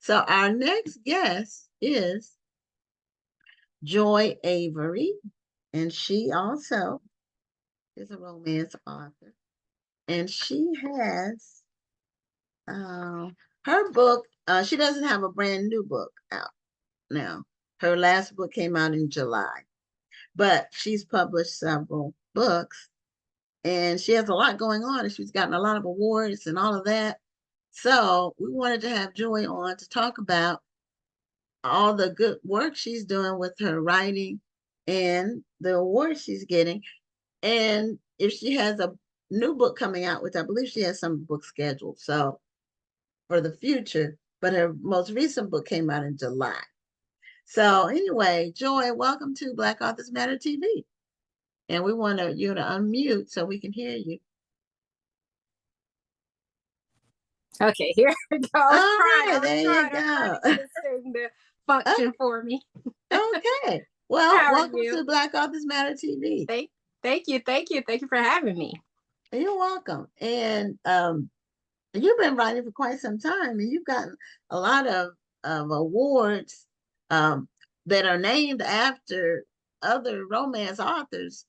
So our next guest is Joy Avery, and she also is a romance author. And she has uh, her book. She doesn't have a brand new book out now. Her last book came out in July, but she's published several books, and she has a lot going on, and she's gotten a lot of awards and all of that. So we wanted to have Joy on to talk about all the good work she's doing with her writing and the awards she's getting. And if she has a new book coming out, which I believe she has some books scheduled, so for the future, but her most recent book came out in July. So anyway, Joy, welcome to Black Authors Matter TV. And we want you to unmute so we can hear you. Okay, here we go. All right, there you go. I'm trying to get this thing to function for me. Okay. Well, welcome to Black Authors Matter TV. Thank you for having me. You're welcome. And you've been writing for quite some time, and you've gotten a lot of awards that are named after other romance authors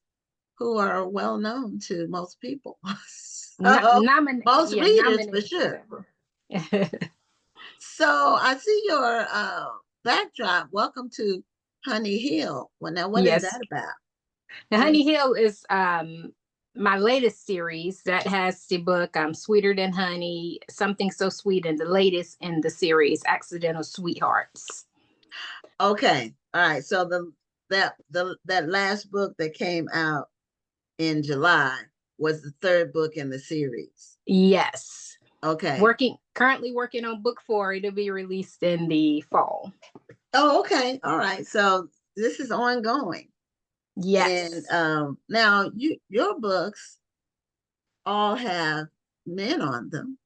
who are well known to most people. Most readers for sure. So I see your backdrop. Welcome to Honey Hill. Well, now what is that about? Now, Honey Hill is my latest series that has the book Sweeter Than Honey, Something So Sweet, and the latest in the series, Accidental Sweethearts. Okay. All right. So that last book that came out in July was the third book in the series. Yes. Okay. Currently working on book 4. It'll be released in the fall. Oh, okay. All right. So this is ongoing. Yes. And now your books all have men on them.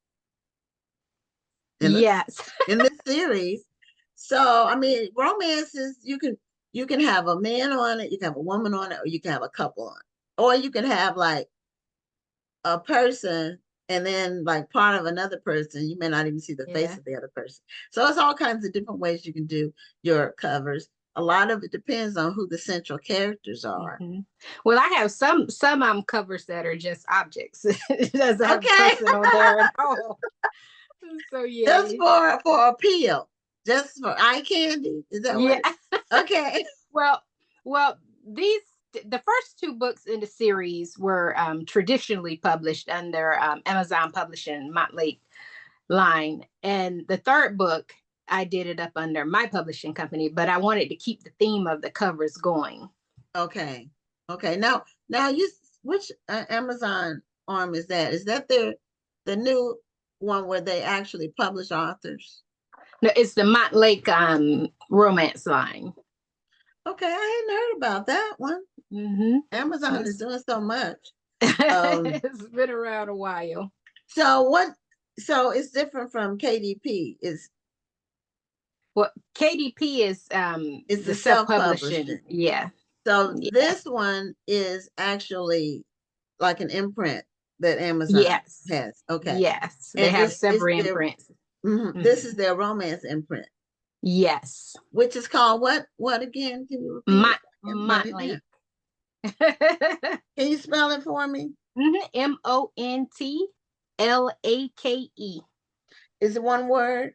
Yes. In this series. So I mean, romances, you can have a man on it, you can have a woman on it, or you can have a couple on it. Or you can have like a person and then like part of another person. You may not even see the face of the other person. So it's all kinds of different ways you can do your covers. A lot of it depends on who the central characters are. Mm-hmm. Well, I have some covers that are just objects. It doesn't have a person on there at all. So yeah. Just for appeal. Just for eye candy. Is that what? Okay. Well, the first 2 books in the series were traditionally published under Amazon Publishing Montlake line, and the third book I did it up under my publishing company, but I wanted to keep the theme of the covers going. Okay. Now which Amazon arm is that? Is that the new one where they actually publish authors? No, it's the Montlake romance line. Okay, I hadn't heard about that one. Mm-hmm. Amazon is doing so much. It's been around a while. So it's different from KDP. KDP is it's the self-publishing. Yeah. So this one is actually like an imprint that Amazon has. Okay. Yes. They have several imprints. Mm-hmm. This is their romance imprint. Yes. Which is called what again? Can you repeat Montlake. Can you spell it for me? Montlake. Is it one word?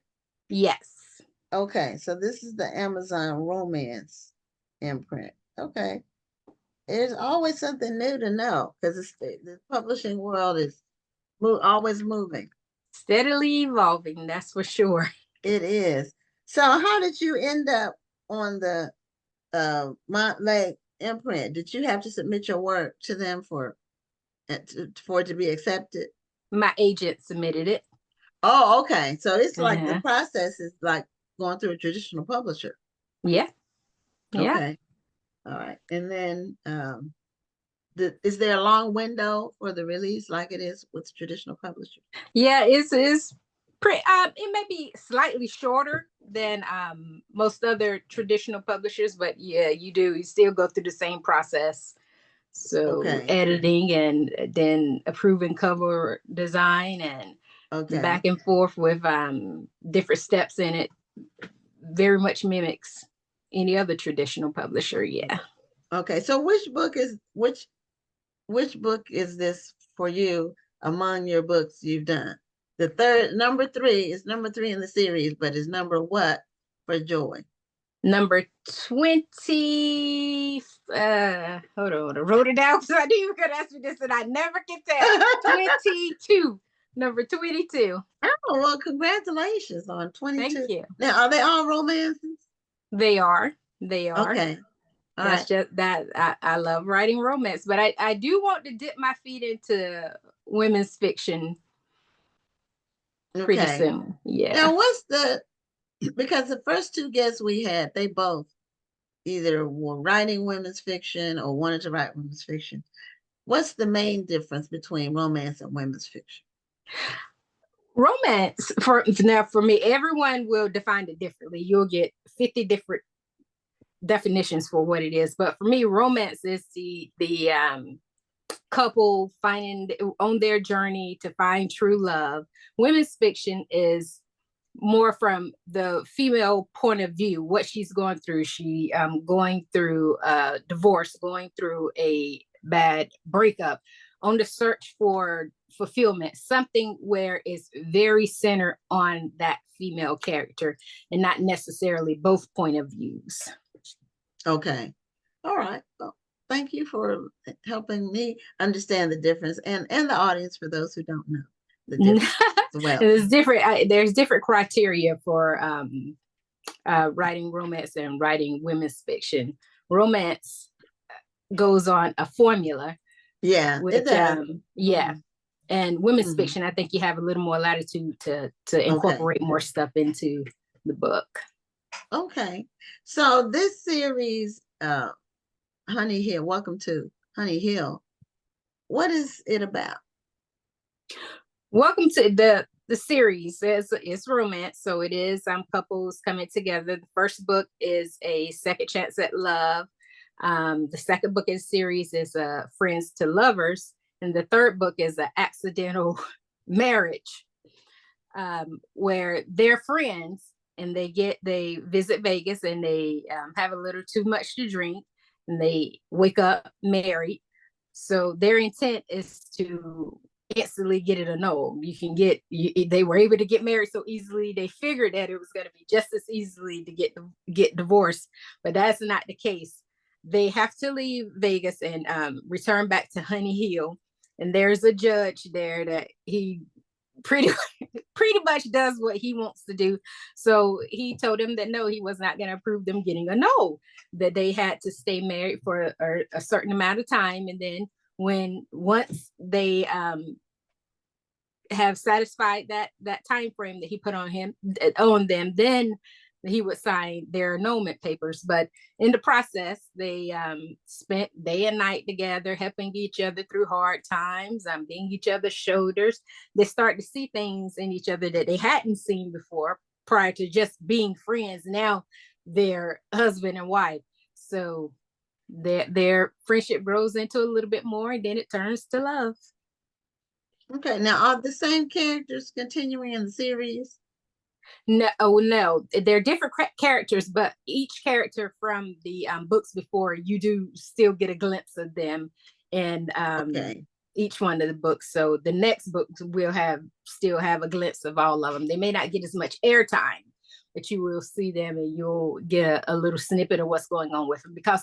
Yes. Okay, so this is the Amazon romance imprint. Okay. There's always something new to know because the publishing world is always moving. Steadily evolving, that's for sure. It is. So how did you end up on the Montlake imprint? Did you have to submit your work to them for it to be accepted? My agent submitted it. Oh, okay. So it's like the process is like going through a traditional publisher. Yeah. Okay. All right. And then is there a long window for the release like it is with traditional publishers? Yeah, it's pretty it may be slightly shorter than most other traditional publishers, but yeah, you still go through the same process. So editing and then approving cover design and Okay. back and forth with different steps in it. Very much mimics any other traditional publisher. Yeah. Okay. So which book is this for you among your books you've done? The third number three is number three in the series, but is number what for Joy? Number 20. Hold on. I wrote it down. So I knew you were going to ask me this, and I never can tell. 22. Number 22. Oh, well, congratulations on Thank 22. you. Now, are they all romances? They are. They are. Okay. All That's right. just that I love writing romance, but I do want to dip my feet into women's fiction pretty Okay. soon. Yeah. Now, because the first two guests we had, they both either were writing women's fiction or wanted to write women's fiction. What's the main difference between romance and women's fiction? Romance for me, everyone will define it differently. You'll get 50 different definitions for what it is, but for me, romance is the couple finding on their journey to find true love. Women's fiction is more from the female point of view, what she's going through. She going through a divorce, going through a bad breakup, on the search for fulfillment, something where it's very centered on that female character and not necessarily both point of views. Okay. All right. Well, thank you for helping me understand the difference and the audience for those who don't know the difference as well. There's different criteria for writing romance and writing women's fiction. Romance goes on a formula. Yeah, which, it does. Yeah. Mm-hmm. And women's Mhm. fiction, I think you have a little more latitude to incorporate more stuff into the book. Okay. So this series, Honey Hill, welcome to Honey Hill. What is it about? Welcome to the series. It's romance, so it is couples coming together. The first book is A Second Chance at Love. The second book in the series is Friends to Lovers, and the third book is An Accidental Marriage, where they're friends and they visit Vegas and they have a little too much to drink and they wake up married. So their intent is to instantly get it annulled. They were able to get married so easily. They figured that it was going to be just as easily to get divorced, but that's not the case. They have to leave Vegas and return back to Honey Hill. And there's a judge there that he pretty much does what he wants to do. So he told him that no, he was not going to approve them getting a no, that they had to stay married for a certain amount of time. And then once they have satisfied that time frame that he put on them, then he would sign their annulment papers. But in the process, they spent day and night together, helping each other through hard times, being each other's shoulders. They start to see things in each other that they hadn't seen before prior to just being friends. Now they're husband and wife. So their friendship grows into a little bit more, and then it turns to love. Okay, now are the same characters continuing in the series? No, they're different characters, but each character from the books before, you do still get a glimpse of them in each one of the books. So the next books will still have a glimpse of all of them. They may not get as much airtime, but you will see them and you'll get a little snippet of what's going on with them, because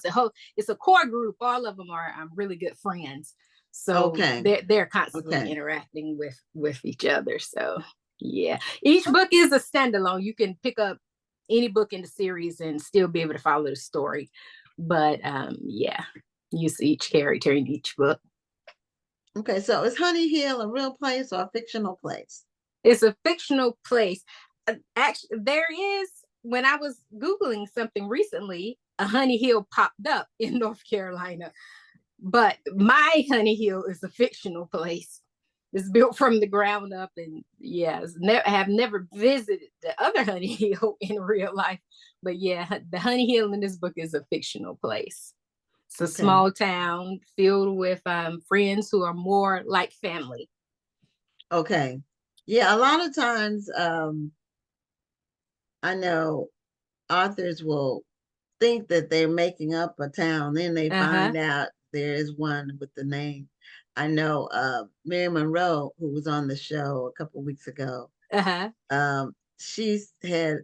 it's a core group. All of them are really good friends. So they're constantly interacting with each other. So yeah, each book is a standalone. You can pick up any book in the series and still be able to follow the story. But yeah, you see each character in each book. Okay, so is Honey Hill a real place or a fictional place? It's a fictional place. Actually, there is, when I was Googling something recently, a Honey Hill popped up in North Carolina. But my Honey Hill is a fictional place. It's built from the ground up, and yes, I have never visited the other Honey Hill in real life. But yeah, the Honey Hill in this book is a fictional place. It's a small town filled with friends who are more like family. Okay. Yeah, a lot of times, I know authors will think that they're making up a town, then they Uh-huh. find out there is one with the name. I know Mary Monroe, who was on the show a couple weeks ago, Uh-huh. she's had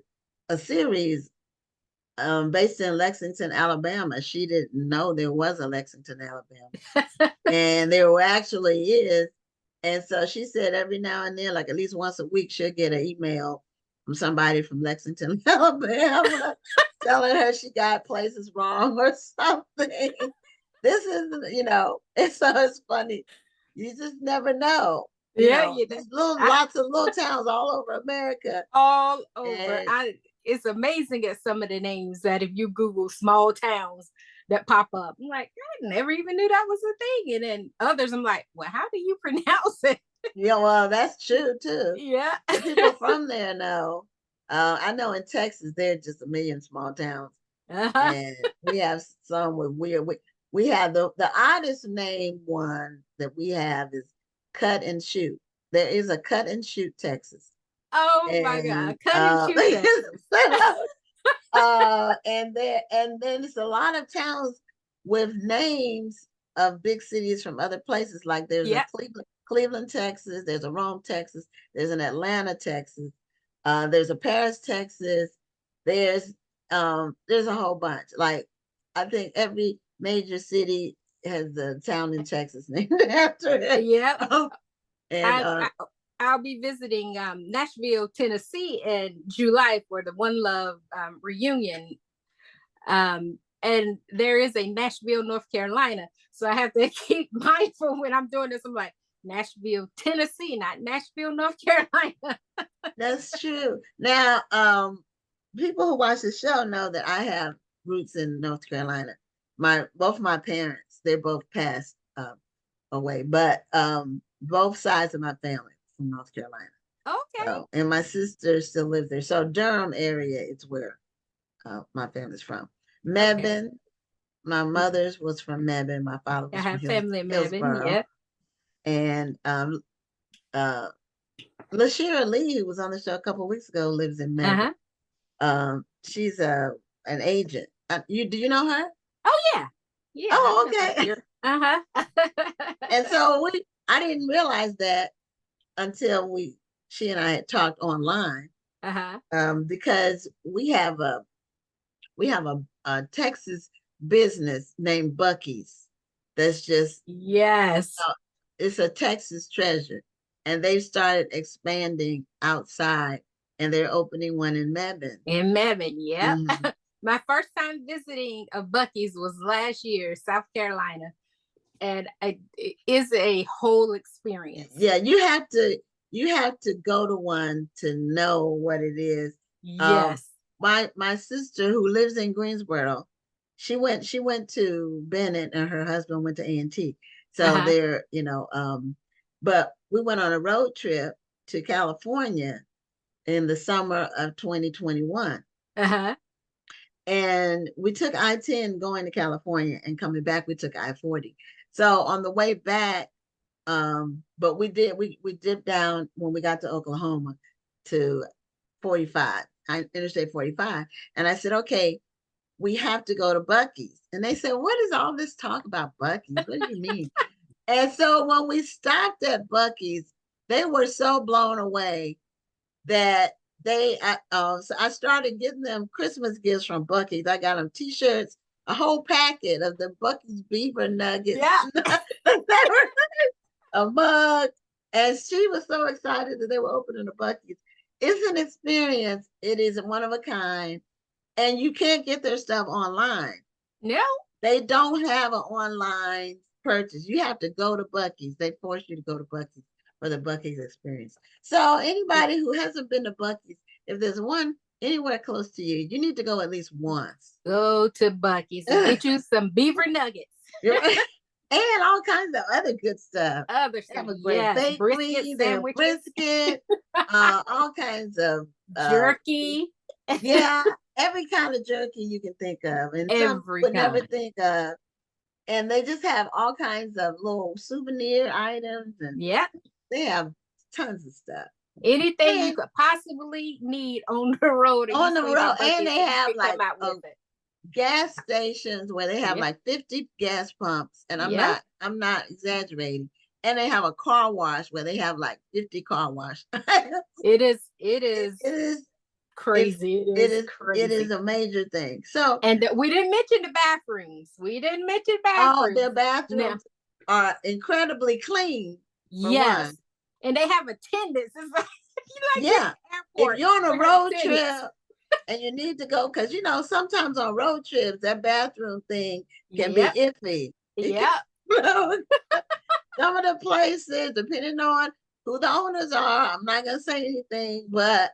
a series based in Lexington, Alabama. She didn't know there was a Lexington, Alabama, and there actually is. And so she said every now and then, like at least once a week, she'll get an email from somebody from Lexington, Alabama, telling her she got places wrong or something. This is, and so it's funny. You just never know. Yeah, you know. There's little I, lots of little towns all over America. all over. And I It's amazing at some of the names that if you Google small towns that pop up. I'm like, I never even knew that was a thing. And then others, I'm like, well, how do you pronounce it? yeah, well, that's true too. Yeah. The people from there know. I know in Texas, there are just a million small towns. Uh-huh. And we have some with weird. We have the oddest name one that we have is Cut and Shoot. There is a Cut and Shoot, Texas, Oh my and God. Cut and shoot Texas. and then it's a lot of towns with names of big cities from other places. Like there's a Yeah. Cleveland, Texas. There's a Rome, Texas. There's an Atlanta, Texas. There's a Paris, Texas. There's there's a whole bunch. Like I think every major city has a town in Texas named after it. Yeah. And I, I I'll be visiting Nashville, Tennessee in July for the One Love reunion. And there is a Nashville, North Carolina. So I have to keep mindful when I'm doing this. I'm like, Nashville, Tennessee, not Nashville, North Carolina. that's true. Now, people who watch the show know that I have roots in North Carolina. My both my parents, they're both passed away, but both sides of my family from North Carolina. Okay. So, and my sister still lives there. So Durham area is where my family's from. Okay. Mebane, my mother's was from Mebane. My father I was from have family in Mebane. Hillsboro, Yeah. and uh, Lashira Lee, who was on the show a couple of weeks ago, lives in Mebane. Uh-huh. She's an agent. Do you know her? Oh yeah. Yeah, I Oh, know okay. Lashir. Uh-huh. And so I didn't realize that until she and I had talked online, Uh-huh. because we have a Texas business named Bucky's. That's just Yes. it's a Texas treasure, and they've started expanding outside, and they're opening one in Mebane. In Mebane, yep. Mhm. My first time visiting a Bucky's was last year, South Carolina, and it is a whole experience. Yeah, you have to go to one to know what it is. Um, Yes. my sister who lives in Greensboro, she went to Bennett and her husband went to A&T. So Uh-huh. they're, but we went on a road trip to California in the summer of 2021. Uh-huh. And we took I-10 going to California, and coming back we took I-40. So on the way back, but we dipped down when we got to Oklahoma to 45, Interstate 45. And I said, okay, we have to go to Bucky's. And they said, what is all this talk about Bucky's? What do you mean? And so when we stopped at Bucky's, they were so blown away that so I started getting them Christmas gifts from Bucky's. I got them t-shirts, a whole packet of the Bucky's beaver Yeah. nuggets. They were a mug, and she was so excited that they were opening a Bucky's. It's an experience. It is one of a kind, and you can't get their stuff online. No. They don't have an online purchase. You have to go to Bucky's. They force you to go to Bucky's for the Bucky's experience. So anybody who hasn't been to Bucky's, if there's one anywhere close to you, you need to go at least once. Go to Bucky's and get you some beaver nuggets. And all kinds of other good stuff. Other They stuff, have a great yes. bake Brisket lean, they have sandwiches, brisket, all kinds of jerky, yeah, every kind of jerky you can think of, and some you every would never kind. think of. And they just have all kinds of little souvenir items, and Yeah. they have tons of stuff. Anything you And could possibly need on the road, and you on the swing by road, and Bucky's, they and you have can come like out with it. gas stations where they have Yeah, like 50 gas pumps, and yeah. I'm not exaggerating. And they have a car wash where they have like 50 car wash. It is. It it is is it's crazy. It it is is crazy. a major thing. So, And we didn't mention the bathrooms. We didn't mention oh, bathrooms. their Now, bathrooms are incredibly clean for yes, one. and they have attendants. It's like you like this Yeah. If airport you're on a where road attendants. trip and you need to go, because sometimes on road trips that bathroom thing can be Yep, iffy. It can, yep. some of the places, depending on who the owners are, I'm not gonna say anything, but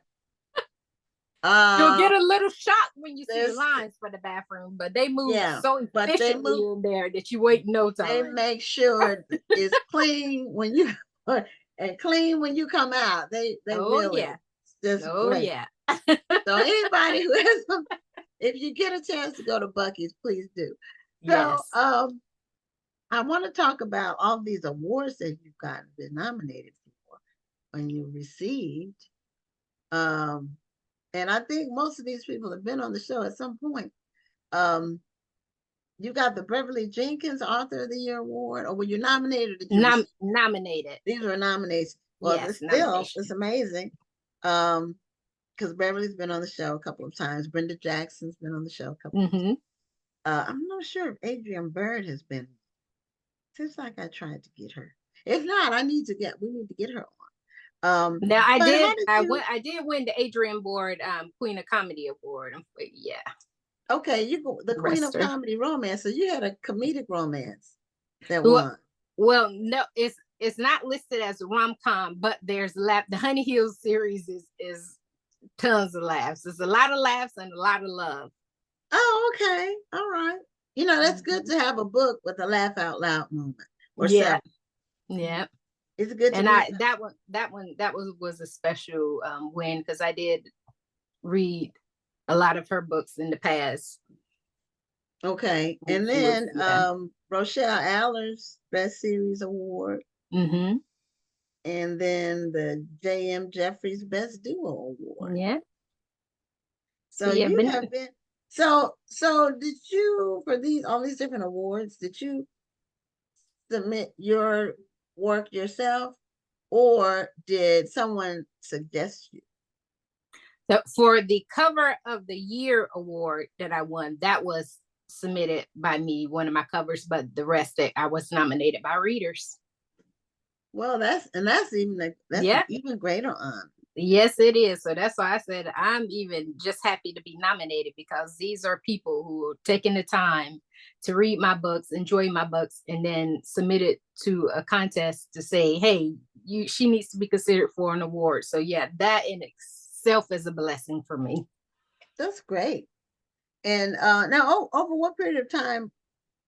You'll uh get a little shock when you see the there's lines for the bathroom, but they move yeah, so but efficiently in there that you wait no they time. make sure it's clean when you and clean when you come out. They Oh really, yeah. it's just Oh great. yeah. So anybody who has some, if you get a chance to go to Bucky's, please do. So Yes. I want to talk about all these awards that you've gotten, been nominated for, and you received. Um, and I think most of these people have been on the show at some point. Um, you got the Beverly Jenkins Author of the Year award, or were you nominated, or did you receive? Nominated. These were nominations. Well, Yes, it's still nomination. it's amazing. Because Beverly's been on the show a couple of times. Brenda Jackson's been on the show a couple of times. Mm-hmm. I'm not sure if Adrienne Bird has been. Seems like I tried to get her. If not, we need to get her on. Now I But did. how did you? I did win the Adrian Board Queen of Comedy Award. Yeah, Okay, you go the Queen of Rester. Comedy Romance. So you had a comedic romance that Well, won. well, no, it's not listed as a rom com, but there's laugh. The Honey Hill series is tons of laughs. There's a lot of laughs and a lot of love. Oh, okay. All right. That's good Mm-hmm. to have a book with a laugh out loud moment or Yeah, several. yeah. It's good to And read. that was a special win because I did read a lot of her books in the past. Okay. And She was, then yeah. Rochelle Allard's Best Series Award. Mm-hmm. And then the J.M. Jeffries Best Duo Award. Yeah. So So yeah, you been have been so did you, for all these different awards, did you submit your work yourself, or did someone suggest you? so for the cover of the year award that I won, that was submitted by me, one of my covers, but the rest that I was nominated by readers. Well, that's an Yeah. even greater honor. Yes, it is. So that's why I said I'm even just happy to be nominated because these are people who are taking the time to read my books, enjoy my books, and then submit it to a contest to say, hey, she needs to be considered for an award. So yeah, that in itself is a blessing for me. That's great. And now, over what period of time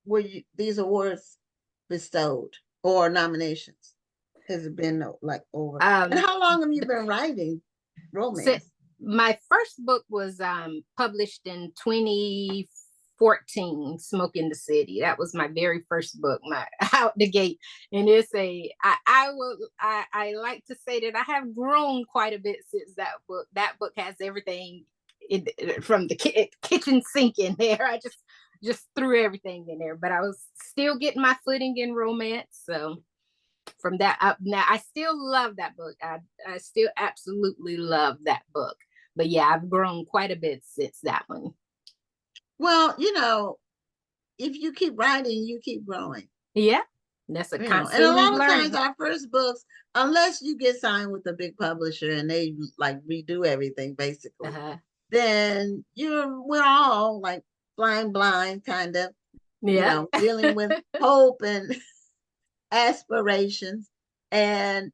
were these awards bestowed or nominations? Has it been like over? And Um, how long have you been writing so romance? my first book was published in 2014, Smoke in the City. That was my very first book, my out the gate. And it's I like to say that I have grown quite a bit since that book. That book has everything from the kitchen sink in there. I just threw everything in there, but I was still getting my footing in romance. So from that up, now I still love that book. I still absolutely love that book. But yeah, I've grown quite a bit since that one. Well, if you keep writing, you keep growing. Yeah, that's a And a constantly lot of times learning. our first books, unless you get signed with a big publisher and they like redo everything basically, Uh-huh. then we're all like flying blind, kind of, Yeah. dealing with hope and aspirations. And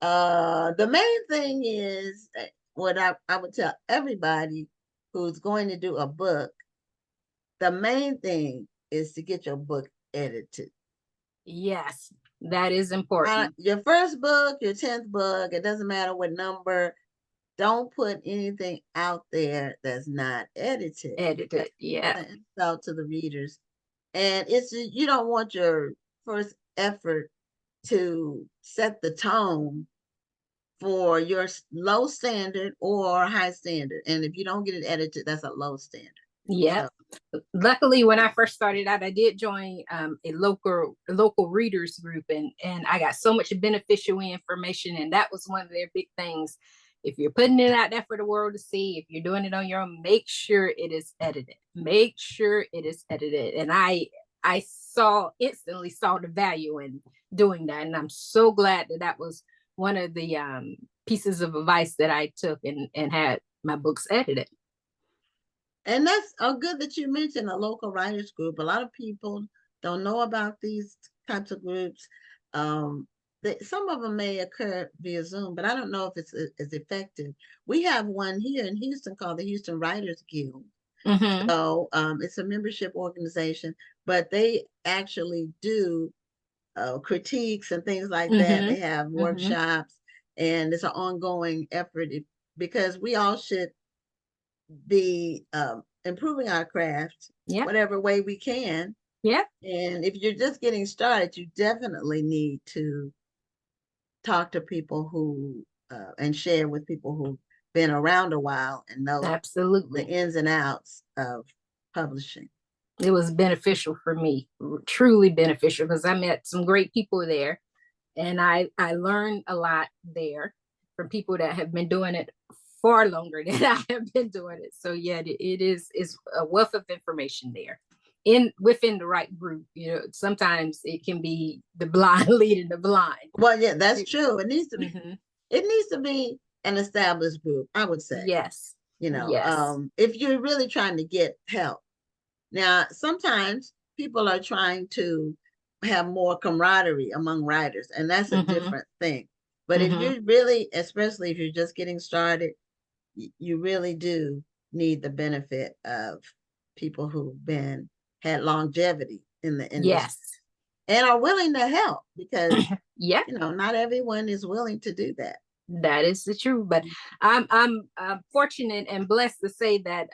the main thing is what I would tell everybody who's going to do a book, the main thing is to get your book edited. Yes, that is important. Your first book, your 10th book, it doesn't matter what number, don't put anything out there that's not edited, because Edited. Yeah. it's an insult to the readers. And you don't want your first effort to set the tone for your low standard or high standard. And if you don't get it edited, that's a low standard. Yep. So, Luckily, when I first started out, I did join a local readers group, and I got so much beneficial information, and that was one of their big things. If you're putting it out there for the world to see, if you're doing it on your own, make sure it is edited. Make sure it is edited. And I instantly saw the value in doing that, and I'm so glad that that was one of the pieces of advice that I took and had my books edited. and that's good that you mentioned a local writers group. A lot of people don't know about these types of groups. Um, some of them may occur via Zoom, but I don't know if it's as effective. We have one here in Houston called the Houston Writers Guild. Mm-hmm. So it's a membership organization, but they actually do critiques and things like that. Mm-hmm. They have Mm-hmm. workshops, and it's an ongoing effort because we all should be improving our craft Yeah. whatever way we can. Yeah. And if you're just getting started, you definitely need to talk to people who and share with people who've been around a while and know the Absolutely. ins and outs of publishing. It was beneficial for me, truly beneficial, because I met some great people there, and I learned a lot there from people that have been doing it far longer than I have been doing it. So yeah, it is a wealth of information there. In within the right group, sometimes it can be the blind leading the blind. Well, yeah, that's true. It needs to be. Mm-hmm. It needs to be an established group, I would say. Yes. Yes. If you're really trying to get help. Now, sometimes people are trying to have more camaraderie among writers, and that's a Mm-hmm. different thing. But if Mm-hmm. you're really, especially if you're just getting started, you really do need the benefit of people who've been had longevity in the industry Yes. and are willing to help because Yeah. not everyone is willing to do that. That is the truth. But I'm fortunate and blessed to say that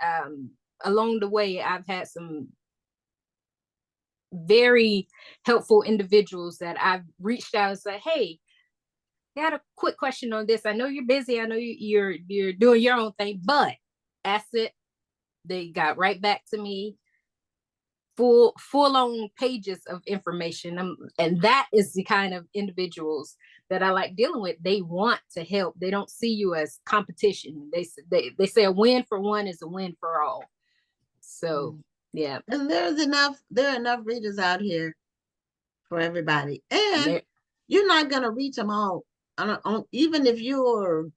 along the way I've had some very helpful individuals that I've reached out and said, "Hey, I got a quick question on this. I know you're busy. I know you're doing your own thing, but that's it." They got right back to me, full on pages of information, and that is the kind of individuals that I like dealing with. They want to help. They don't see you as competition. They say a win for one is a win for all. So yeah. And there are enough readers out here for everybody. And There, you're not going to reach them all. Even if you're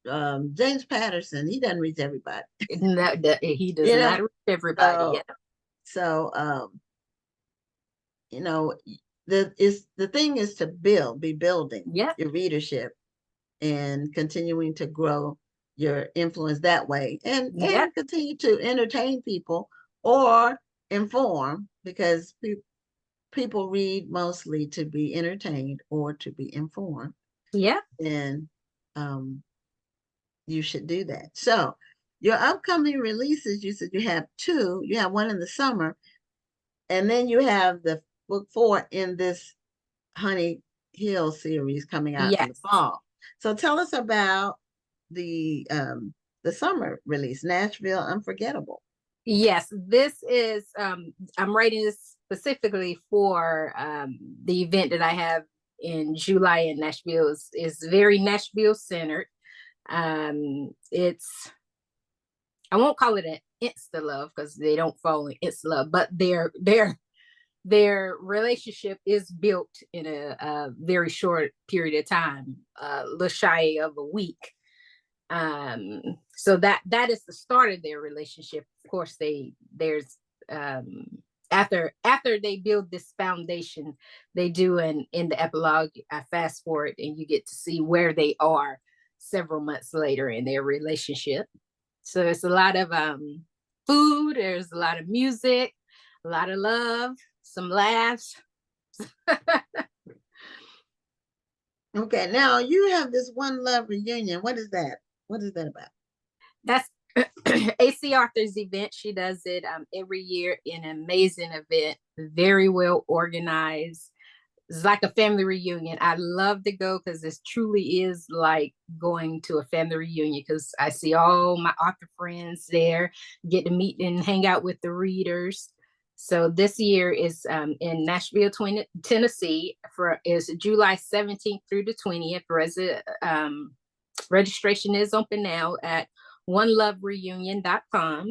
James Patterson, he doesn't reach everybody. he does You not know, reach everybody. so Yeah. so you know, the thing is to be building Yeah. your readership and continuing to grow your influence that way, Yeah. and continue to entertain people or inform because people read mostly to be entertained or to be informed, Yeah. and um, you should do that. So, your upcoming releases, you said you have two. You have one in the summer, and then you have the book four in this Honey Hill series coming out in the Yes. fall. So, tell us about the summer release, Nashville Unforgettable. Yes, this is I'm writing this specifically for the event that I have in July in Nashville. Is very Nashville centered. It's I won't call it an insta love because they don't fall in insta love, but their relationship is built in a very short period of time, a little shy of a week. So that is the start of their relationship. Of course, there's after they build this foundation, they do in the epilogue, I fast forward and you get to see where they are several months later in their relationship. So it's a lot of food, there's a lot of music, a lot of love, some laughs. Okay, now you have this One Love reunion. What is that? What is that about? That's AC Arthur's event. She does it every year, an amazing event, very well organized. it's like a family reunion. I love to go because this truly is like going to a family reunion because I see all my author friends there, get to meet and hang out with the readers. So this year is in Nashville, Tennessee, is July 17th through the 20th. Registration is open now at onelovereunion.com.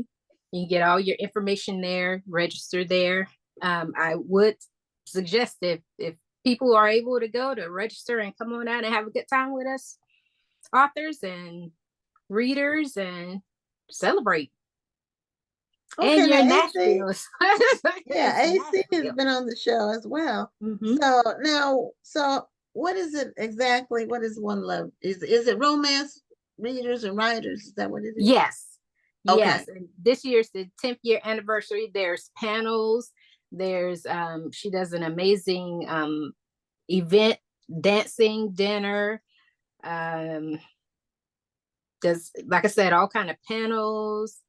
You can get all your information there, register there. I would suggest if people are able to go to register and come on out and have a good time with us, authors and readers, and celebrate. Okay, And you're in now AC, Nashville. yeah, It's AC has Nashville. been on the show as well. Mhm. So what is it exactly? What is One Love? Is it romance readers and writers? Is that what it is? Yes. Okay. Yes. And this year's the 10th year anniversary. There's panels. There's she does an amazing event, dancing, dinner. Um does, like I said, all kind of panels.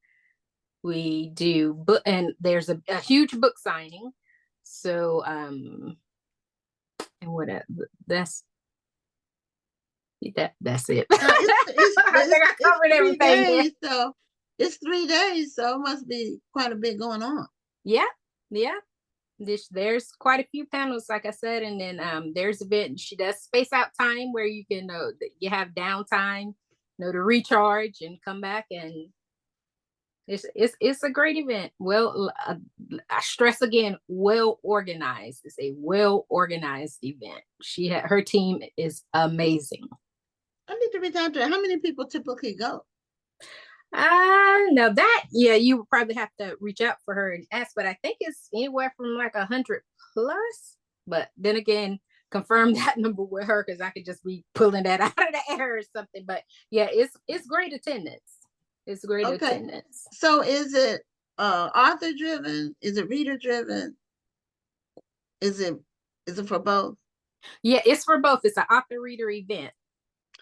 We do book, and there's a huge book signing. So and what that's that's it. I think I It's covered three everything there. days, so it's 3 days, so it must be quite a bit going on. Yeah, yeah. There's quite a few panels, like I said, and then there's a bit. She does space out time where you can you have downtime, to recharge and come back, and it's a great event. Well, I stress again, well organized. It's a well organized event. Her team is amazing. I need to reach out to her. How many people typically go? No, that, yeah, you would probably have to reach out for her and ask, but I think it's anywhere from like 100 plus. But then again, confirm that number with her because I could just be pulling that out of the air or something. But yeah, it's great attendance. It's great Okay. attendance. So is it author driven? Is it reader driven? Is it for both? Yeah, it's for both. It's an author reader event.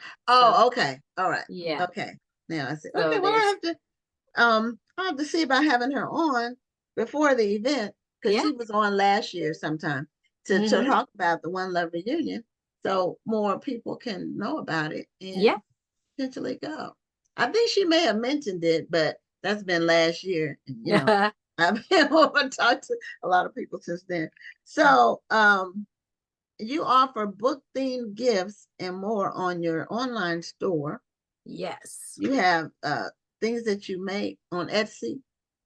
So Oh, okay. All right. yeah. Okay. Now I see. So Okay, well there's I'll have to see about having her on before the event because yeah. she was on last year sometime to Mm-hmm. talk about the One Love reunion so more people can know about it Yeah. and potentially go. I think she may have mentioned it, but that's been last year. And, I've been over to talk to a lot of people since then. So you offer book themed gifts and more on your online store. Yes. You have things that you make on Etsy.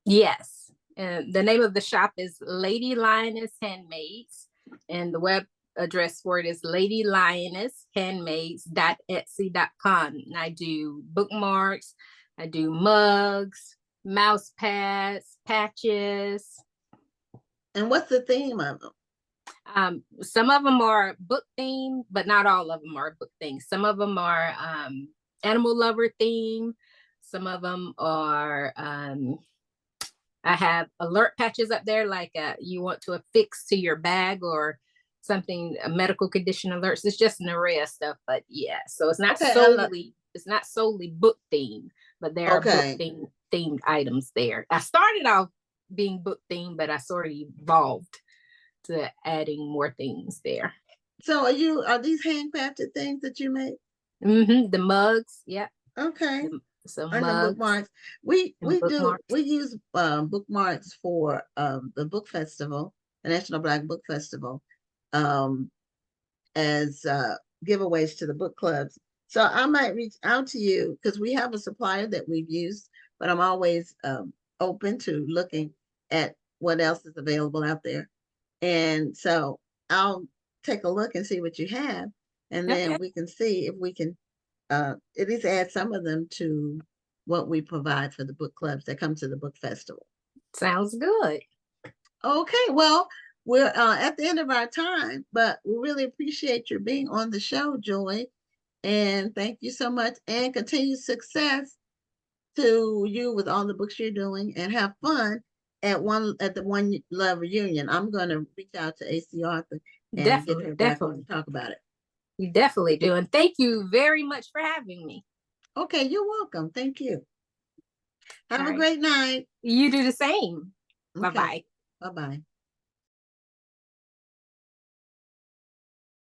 Yes. And the name of the shop is Lady Lioness Handmaids. And the web address for it is ladylionesshandmaids.etsy.com. And I do bookmarks, I do mugs, mouse pads, patches. And what's the theme of them? Some of them are book themed, but not all of them are book themed. Some of them are animal lover themed. Some of them are I have alert patches up there, like you want to affix to your bag or something, a medical condition alerts. It's just an array of stuff, but yeah. So Okay, it's not solely book themed, but there are book okay. themed items there. I started off being book themed, but I sort of evolved to adding more things there. So are these handcrafted things that you make? Mm-hmm. The mugs, yeah. Okay. Some And the mugs bookmarks. We and we do bookmarks. we use bookmarks for the book festival, the National Black Book Festival, um, as giveaways to the book clubs. So I might reach out to you because we have a supplier that we've used, but I'm always open to looking at what else is available out there. And so I'll take a look and see what you have, and Okay, then we can see if we can at least add some of them to what we provide for the book clubs that come to the book festival. sounds good. Okay, well, we're at the end of our time, but we really appreciate your being on the show, Joy. And thank you so much, and continued success to you with all the books you're doing, and have fun at the One Love reunion. I'm going to reach out to AC Arthur and get Definitely, her back on to definitely. talk about it. You definitely do. And thank you very much for having me. Okay, you're welcome. Thank you. All Have a right. great night. You do the same. Bye Okay, bye. bye bye.